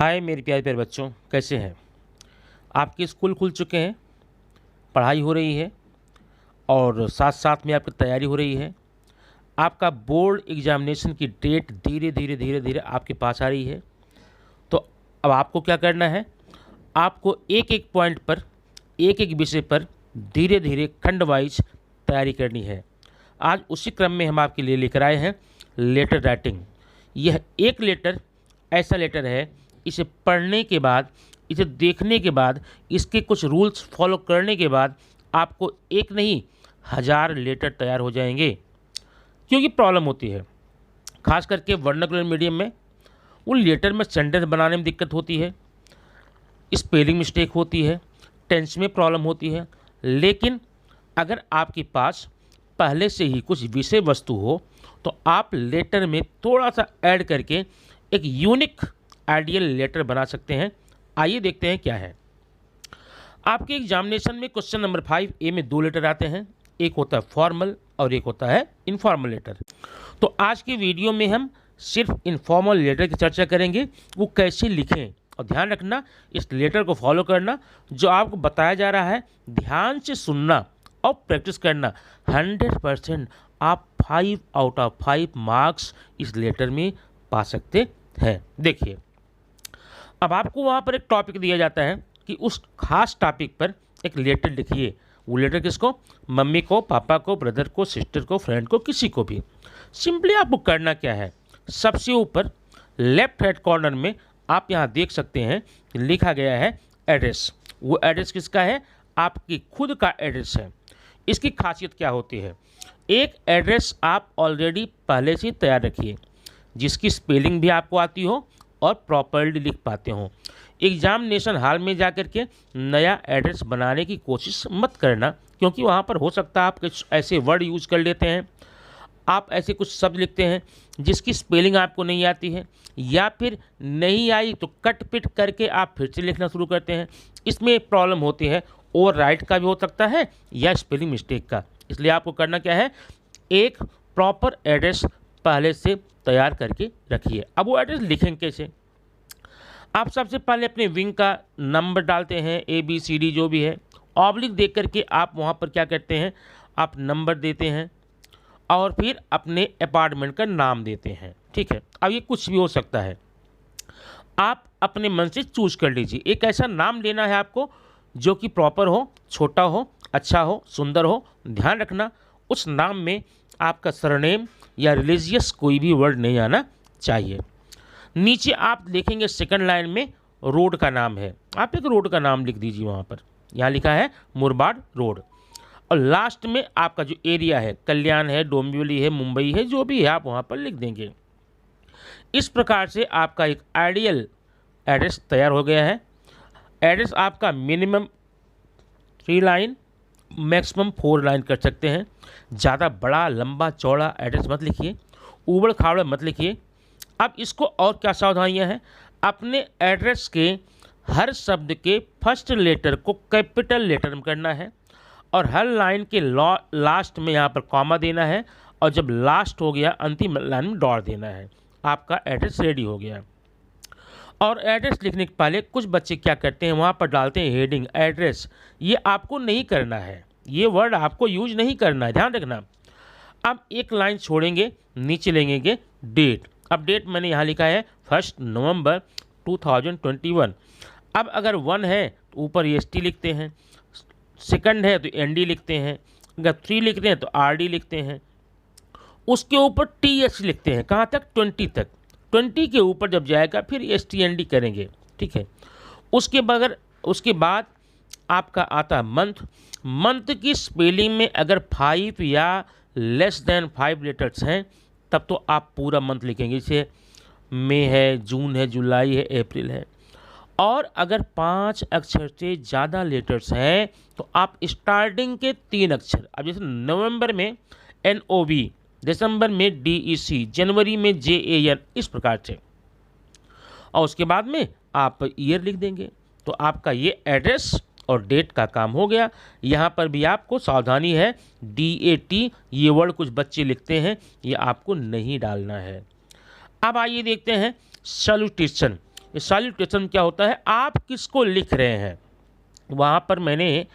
हाय मेरे प्यारे प्यारे बच्चों, कैसे हैं। आपके स्कूल खुल चुके हैं, पढ़ाई हो रही है और साथ साथ में आपकी तैयारी हो रही है। आपका बोर्ड एग्जामिनेशन की डेट धीरे धीरे धीरे धीरे आपके पास आ रही है। तो अब आपको क्या करना है, आपको एक एक पॉइंट पर, एक एक विषय पर धीरे धीरे खंड वाइज तैयारी करनी है। आज उसी क्रम में हम आपके लिए लेकर आए हैं लेटर राइटिंग। यह एक लेटर ऐसा लेटर है, इसे पढ़ने के बाद, इसे देखने के बाद, इसके कुछ रूल्स फॉलो करने के बाद आपको एक नहीं 1000 लेटर तैयार हो जाएंगे। क्योंकि प्रॉब्लम होती है खास करके वर्नाकुलर मीडियम में, उन लेटर में सेंटेंस बनाने में दिक्कत होती है, स्पेलिंग मिस्टेक होती है, टेंस में प्रॉब्लम होती है। लेकिन अगर आपके पास पहले से ही कुछ विषय वस्तु हो तो आप लेटर में थोड़ा सा ऐड करके एक यूनिक आइडियल लेटर बना सकते हैं। आइए देखते हैं क्या है। आपके एग्जामिनेशन में क्वेश्चन नंबर 5A में 2 लेटर आते हैं, एक होता है फॉर्मल और एक होता है इनफॉर्मल लेटर। तो आज की वीडियो में हम सिर्फ इनफॉर्मल लेटर की चर्चा करेंगे, वो कैसे लिखें। और ध्यान रखना, इस लेटर को फॉलो करना, जो आपको बताया जा रहा है ध्यान से सुनना और प्रैक्टिस करना। 100% आप 5 आउट ऑफ 5 मार्क्स इस लेटर में पा सकते हैं। देखिए, अब आपको वहाँ पर एक टॉपिक दिया जाता है कि उस खास टॉपिक पर एक लेटर लिखिए। वो लेटर किसको? मम्मी को, पापा को, ब्रदर को, सिस्टर को, फ्रेंड को, किसी को भी। सिंपली आपको करना क्या है, सबसे ऊपर लेफ्ट हैंड कॉर्नर में आप यहाँ देख सकते हैं कि लिखा गया है एड्रेस। वो एड्रेस किसका है? आपकी खुद का एड्रेस है। इसकी खासियत क्या होती है? एक एड्रेस आप ऑलरेडी पहले से तैयार रखिए, जिसकी स्पेलिंग भी आपको आती हो और प्रॉपर्ली लिख पाते हो। एग्जामिनेशन हॉल में जाकर के नया एड्रेस बनाने की कोशिश मत करना, क्योंकि वहाँ पर हो सकता है आप कुछ ऐसे वर्ड यूज़ कर लेते हैं, आप ऐसे कुछ शब्द लिखते हैं जिसकी स्पेलिंग आपको नहीं आती है, या फिर नहीं आई तो कट पिट करके आप फिर से लिखना शुरू करते हैं। इसमें प्रॉब्लम होती है, ओवर राइट का भी हो सकता है या स्पेलिंग मिस्टेक का। इसलिए आपको करना क्या है, एक प्रॉपर एड्रेस पहले से तैयार करके रखिए। अब वो एड्रेस लिखेंगे कैसे? आप सबसे पहले अपने विंग का नंबर डालते हैं, ABCD जो भी है, ऑब्लिक देख करके आप वहाँ पर क्या करते हैं, आप नंबर देते हैं और फिर अपने अपार्टमेंट का नाम देते हैं। ठीक है, अब ये कुछ भी हो सकता है, आप अपने मन से चूज कर लीजिए। एक ऐसा नाम लेना है आपको जो कि प्रॉपर हो, छोटा हो, अच्छा हो, सुंदर हो। ध्यान रखना, उस नाम में आपका सरनेम या रिलीजियस कोई भी वर्ड नहीं आना चाहिए। नीचे आप देखेंगे सेकंड लाइन में रोड का नाम है, आप एक रोड का नाम लिख दीजिए। वहाँ पर यहाँ लिखा है मुरबाड रोड। और लास्ट में आपका जो एरिया है, कल्याण है, डोंबिवली है, मुंबई है, जो भी है आप वहाँ पर लिख देंगे। इस प्रकार से आपका एक आइडियल एड्रेस तैयार हो गया है। एड्रेस आपका मिनिमम 3 लाइन, मैक्सिमम 4 लाइन कर सकते हैं। ज़्यादा बड़ा लंबा चौड़ा एड्रेस मत लिखिए, उबड़ खाबड़ मत लिखिए। अब इसको और क्या सावधानियां हैं, अपने एड्रेस के हर शब्द के फर्स्ट लेटर को कैपिटल लेटर में करना है और हर लाइन के लास्ट में यहाँ पर कॉमा देना है, और जब लास्ट हो गया अंतिम लाइन में डॉट देना है। आपका एड्रेस रेडी हो गया। और एड्रेस लिखने के पहले कुछ बच्चे क्या करते हैं, वहाँ पर डालते हैं हेडिंग एड्रेस। ये आपको नहीं करना है, ये वर्ड आपको यूज नहीं करना है, ध्यान रखना। अब एक लाइन छोड़ेंगे, नीचे लेंगे डेट। अब डेट मैंने यहाँ लिखा है 1 नवंबर 2021। अब अगर 1 है तो ऊपर EST लिखते हैं, सेकंड है तो ND लिखते हैं, अगर 3 लिखते हैं तो RD लिखते हैं, उसके ऊपर TH लिखते हैं। कहाँ तक? 20 तक। 20 के ऊपर जब जाएगा फिर STND करेंगे। ठीक है, उसके बाद आपका आता है मंथ। मंथ की स्पेलिंग में अगर 5 या लेस देन 5 लेटर्स हैं तब तो आप पूरा मंथ लिखेंगे, जैसे मई है, जून है, जुलाई है, अप्रैल है। और अगर 5 अक्षर से ज़्यादा लेटर्स हैं तो आप स्टार्टिंग के 3 अक्षर, अब जैसे नवंबर में NOV, दिसंबर में DEC, जनवरी में JAN, इस प्रकार से। और उसके बाद में आप ईयर लिख देंगे। तो आपका ये एड्रेस और डेट का काम हो गया। यहाँ पर भी आपको सावधानी है, DAT ये वर्ड कुछ बच्चे लिखते हैं, ये आपको नहीं डालना है। अब आइए देखते हैं सैल्यूटेशन। सैल्यूटेशन क्या होता है, आप किसको लिख रहे हैं। वहाँ पर मैंने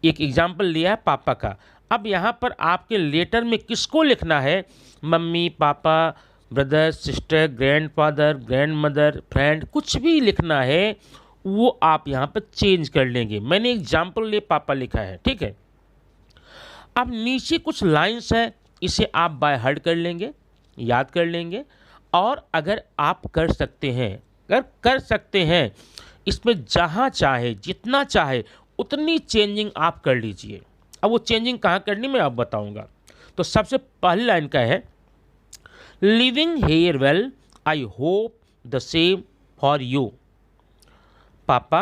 एक एग्जाम्पल लिया है पापा का। अब यहाँ पर आपके लेटर में किसको लिखना है, mummy papa, brother sister, grandfather, grandmother, friend, कुछ भी लिखना है वो आप यहाँ पर चेंज कर लेंगे। मैंने एग्जाम्पल लिए पापा लिखा है, ठीक है। अब नीचे कुछ लाइंस है, इसे आप बाय हार्ट कर लेंगे, याद कर लेंगे। और अगर आप कर सकते हैं, अगर कर सकते हैं, इसमें जहाँ चाहे जितना चाहे उतनी चेंजिंग आप कर लीजिए। अब वो चेंजिंग कहाँ करनी मैं आप बताऊंगा। तो सबसे पहली लाइन का है, living here well, I hope the same for you. Papa,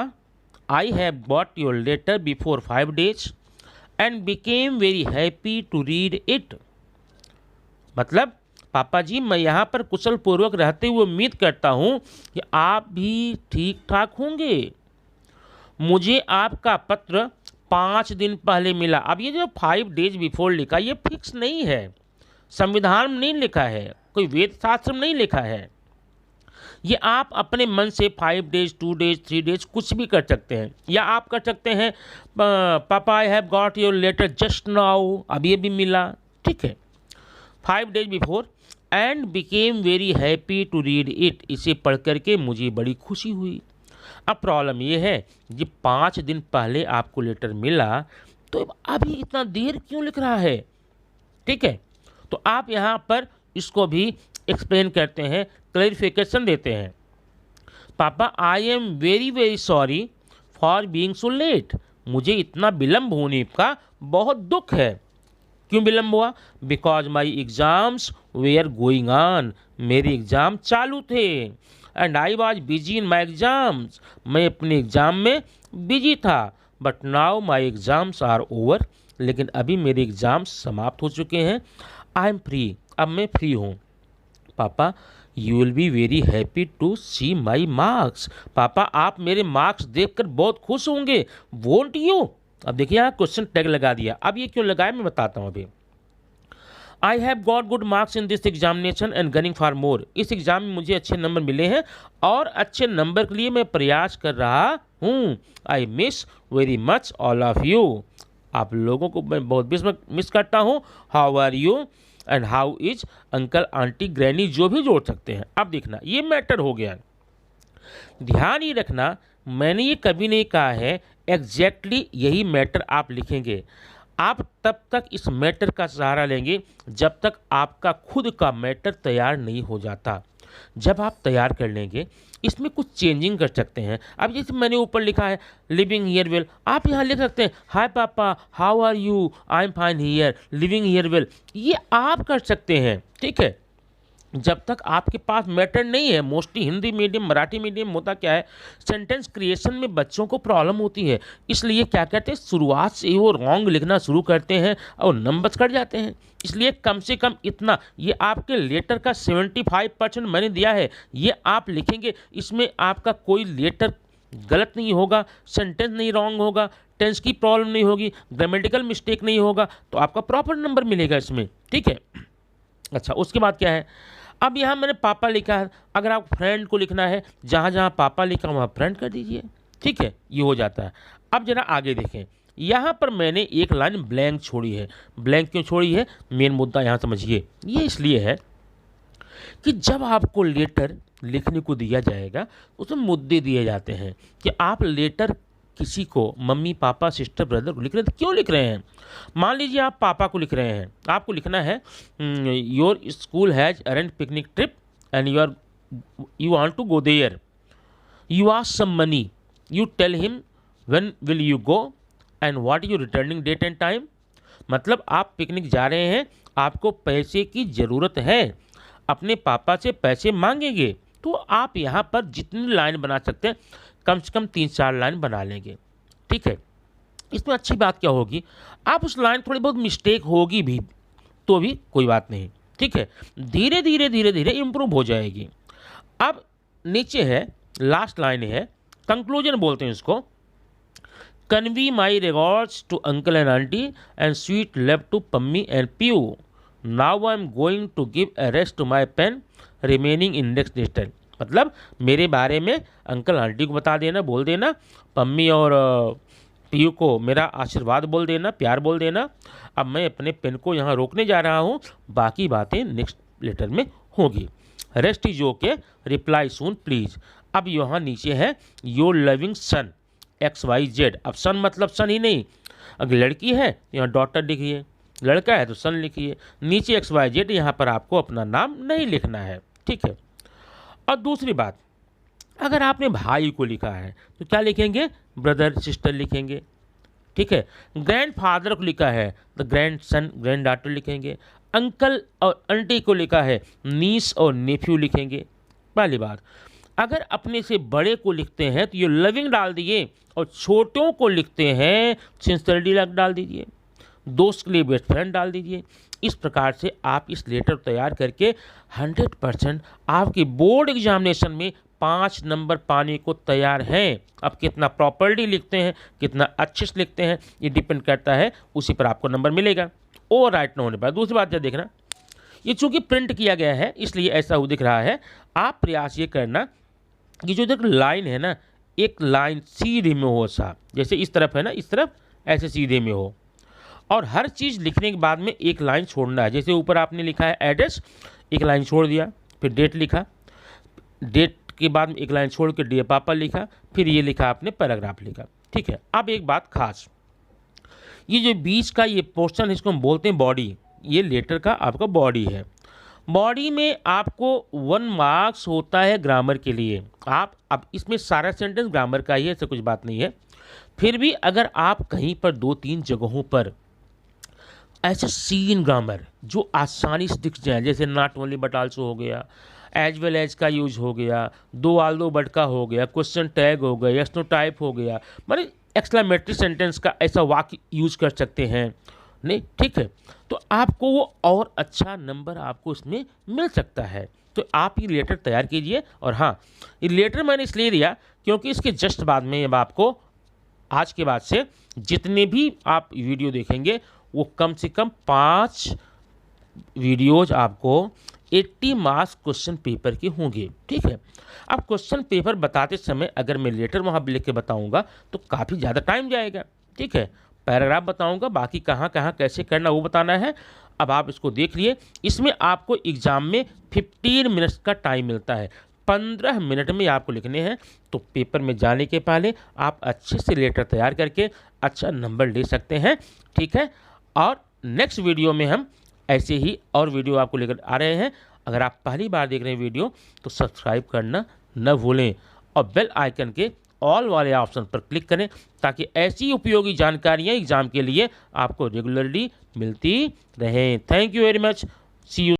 I have got your letter before 5 days and became very happy to read it. मतलब पापा जी, मैं यहाँ पर कुशल पूर्वक रहते हुए उम्मीद करता हूँ कि आप भी ठीक ठाक होंगे। मुझे आपका पत्र 5 दिन पहले मिला। अब ये जो 5 days बिफोर लिखा, ये फिक्स नहीं है, संविधान में नहीं लिखा है, कोई वेद शास्त्र में नहीं लिखा है। ये आप अपने मन से 5 days, 2 days, 3 days कुछ भी कर सकते हैं। या आप कर सकते हैं, papa I have got your letter just now, अब ये भी मिला, ठीक है। 5 days before and became very happy to read it, इसे पढ़ करके मुझे बड़ी खुशी हुई। अब प्रॉब्लम ये है, ये 5 दिन पहले आपको लेटर मिला, तो अभी इतना देर क्यों लिख रहा है, ठीक है। तो आप यहाँ पर इसको भी एक्सप्लेन करते हैं, क्लैरिफिकेशन देते हैं। Papa, I am very very sorry for being so let. मुझे इतना विलम्ब होने का बहुत दुख है। क्यों विलम्ब हुआ? Because my exams were going on, मेरे एग्ज़ाम चालू थे। And I was busy in my exams, मैं अपने एग्ज़ाम में बिजी था। But now my exams are over, लेकिन अभी मेरे एग्ज़ाम्स समाप्त हो चुके हैं। आई एम फ्री, अब मैं फ्री हूँ। Papa, you will be very happy to see my marks. Papa, आप मेरे मार्क्स देखकर बहुत खुश होंगे, वोंट यू। अब देखिए यहाँ क्वेश्चन टैग लगा दिया। अब ये क्यों लगाया मैं बताता हूँ अभी। आई have got good marks in this examination and gunning for more. इस एग्जाम में मुझे अच्छे नंबर मिले हैं और अच्छे नंबर के लिए मैं प्रयास कर रहा हूँ। I miss very much all of you. आप लोगों को मैं बहुत मिस करता हूँ। How are you and how is uncle aunty granny, जो भी जोड़ सकते हैं। अब देखना ये मैटर हो गया। ध्यान ये रखना, मैंने ये कभी नहीं कहा है एग्जैक्टली यही मैटर आप लिखेंगे। आप तब तक इस मैटर का सहारा लेंगे जब तक आपका खुद का मैटर तैयार नहीं हो जाता। जब आप तैयार कर लेंगे, इसमें कुछ चेंजिंग कर सकते हैं। अब जैसे मैंने ऊपर लिखा है लिविंग हियर वेल, आप यहाँ लिख सकते हैं hi papa, how are you, I am fine here, living here well, ये आप कर सकते हैं, ठीक है। जब तक आपके पास मैटर नहीं है, mostly Hindi medium Marathi medium होता क्या है, सेंटेंस क्रिएशन में बच्चों को प्रॉब्लम होती है। इसलिए क्या कहते हैं, शुरुआत से ही वो रॉन्ग लिखना शुरू करते हैं और नंबर्स कट जाते हैं। इसलिए कम से कम इतना, ये आपके लेटर का 75% मैंने दिया है, ये आप लिखेंगे। इसमें आपका कोई लेटर गलत नहीं होगा, सेंटेंस नहीं रॉन्ग होगा, टेंस की प्रॉब्लम नहीं होगी, ग्रामेटिकल मिस्टेक नहीं होगा, तो आपका प्रॉपर नंबर मिलेगा इसमें, ठीक है। अच्छा, उसके बाद क्या है, अब यहाँ मैंने पापा लिखा है। अगर आप फ्रेंड को लिखना है, जहाँ जहाँ पापा लिखा वहाँ फ्रेंड कर दीजिए, ठीक है, ये हो जाता है। अब जरा आगे देखें, यहाँ पर मैंने एक लाइन ब्लैंक छोड़ी है। ब्लैंक क्यों छोड़ी है, मेन मुद्दा यहाँ समझिए। ये इसलिए है कि जब आपको लेटर लिखने को दिया जाएगा, उसमें मुद्दे दिए जाते हैं कि आप लेटर किसी को, मम्मी पापा सिस्टर ब्रदर को लिख रहे हैं, तो क्यों लिख रहे हैं। मान लीजिए आप पापा को लिख रहे हैं, आपको लिखना है your school has arrange picnic trip and you want to go there, you ask some money, you tell him when will you go and what is your returning date and time. मतलब आप picnic जा रहे हैं, आपको पैसे की ज़रूरत है, अपने पापा से पैसे मांगेंगे, तो आप यहाँ पर जितनी लाइन बना सकते हैं कम से कम 3-4 लाइन बना लेंगे, ठीक है। इसमें अच्छी बात क्या होगी, आप उस लाइन थोड़ी बहुत मिस्टेक होगी भी तो भी कोई बात नहीं, ठीक है, धीरे धीरे धीरे धीरे इम्प्रूव हो जाएगी। अब नीचे है, लास्ट लाइन है, कंक्लूजन बोलते हैं इसको। Convey my regards to uncle and aunty and sweet love to Pammi and Piu. Now I am going to give a rest to my pen remaining index digital. मतलब मेरे बारे में अंकल आंटी को बता देना, बोल देना, पम्मी और पीयू को मेरा आशीर्वाद बोल देना, प्यार बोल देना। अब मैं अपने पेन को यहाँ रोकने जा रहा हूँ, बाकी बातें नेक्स्ट लेटर में होगी। Rest is okay, reply soon please. अब यहाँ नीचे है योर लविंग सन XYZ। अब सन मतलब सन ही नहीं, अगर लड़की है तो यहाँ डॉटर लिखिए, लड़का है तो सन लिखिए, नीचे XYZ। यहाँ पर आपको अपना नाम नहीं लिखना है, ठीक है। और दूसरी बात, अगर आपने भाई को लिखा है तो क्या लिखेंगे, ब्रदर सिस्टर लिखेंगे, ठीक है। ग्रैंडफादर को लिखा है तो ग्रैंड सन ग्रैंड डॉटर लिखेंगे। अंकल और आंटी को लिखा है नीस और नेफ्यू लिखेंगे। पहली बात, अगर अपने से बड़े को लिखते हैं तो ये लविंग डाल दिए, और छोटों को लिखते हैं सिंसियरली डाल दीजिए, दोस्त के लिए बेस्ट फ्रेंड डाल दीजिए। इस प्रकार से आप इस लेटर तैयार करके 100% आपके बोर्ड एग्जामिनेशन में 5 नंबर पाने को तैयार हैं। अब कितना प्रॉपर्ली लिखते हैं, कितना अच्छे से लिखते हैं, ये डिपेंड करता है, उसी पर आपको नंबर मिलेगा। ओवर राइट न होने पर। दूसरी बात, जब देखना ये चूँकि प्रिंट किया गया है इसलिए ऐसा हो दिख रहा है। आप प्रयास ये करना कि जो देख लाइन है ना, एक लाइन सीधे में हो साहब, जैसे इस तरफ है ना, इस तरफ ऐसे सीधे में हो। और हर चीज़ लिखने के बाद में एक लाइन छोड़ना है। जैसे ऊपर आपने लिखा है एड्रेस, एक लाइन छोड़ दिया, फिर डेट लिखा, डेट के बाद में एक लाइन छोड़ के डियर पापा लिखा, फिर ये लिखा आपने पैराग्राफ लिखा, ठीक है। अब एक बात खास, ये जो बीच का ये पोर्शन इसको हम बोलते हैं बॉडी, ये लेटर का आपका बॉडी है। बॉडी में आपको 1 मार्क्स होता है ग्रामर के लिए। आप अब इसमें सारा सेंटेंस ग्रामर का ही है, ऐसा कुछ बात नहीं है। फिर भी अगर आप कहीं पर 2-3 जगहों पर ऐसे सीन ग्रामर जो आसानी से दिख जाए, जैसे नॉट ओनली बट आल्सो हो गया, एज वेल एज का यूज हो गया, दो आल्दो बट का हो गया, क्वेश्चन टैग हो गया, यस नो टाइप हो गया, मतलब एक्सक्लेमेटरी सेंटेंस का ऐसा वाक्य यूज कर सकते हैं, नहीं, ठीक है। तो आपको वो और अच्छा नंबर आपको इसमें मिल सकता है। तो आप ये लेटर तैयार कीजिए। और हाँ, ये लेटर मैंने इसलिए दिया क्योंकि इसके जस्ट बाद में अब आपको आज के बाद से जितने भी आप वीडियो देखेंगे वो कम से कम 5 वीडियोज आपको 80 मार्क्स क्वेश्चन पेपर के होंगे, ठीक है। अब क्वेश्चन पेपर बताते समय अगर मैं लेटर वहाँ लिख के बताऊँगा तो काफ़ी ज़्यादा टाइम जाएगा, ठीक है। पैराग्राफ बताऊँगा, बाकी कहाँ कहाँ कैसे करना वो बताना है। अब आप इसको देख लिए। इसमें आपको एग्ज़ाम में 15 मिनट्स का टाइम मिलता है, 15 मिनट में आपको लिखने हैं। तो पेपर में जाने के पहले आप अच्छे से लेटर तैयार करके अच्छा नंबर ले सकते हैं, ठीक है। और नेक्स्ट वीडियो में हम ऐसे ही और वीडियो आपको लेकर आ रहे हैं। अगर आप पहली बार देख रहे हैं वीडियो तो सब्सक्राइब करना न भूलें और बेल आइकन के ऑल वाले ऑप्शन पर क्लिक करें ताकि ऐसी उपयोगी जानकारियाँ एग्ज़ाम के लिए आपको रेगुलरली मिलती रहें। Thank you very much, see you.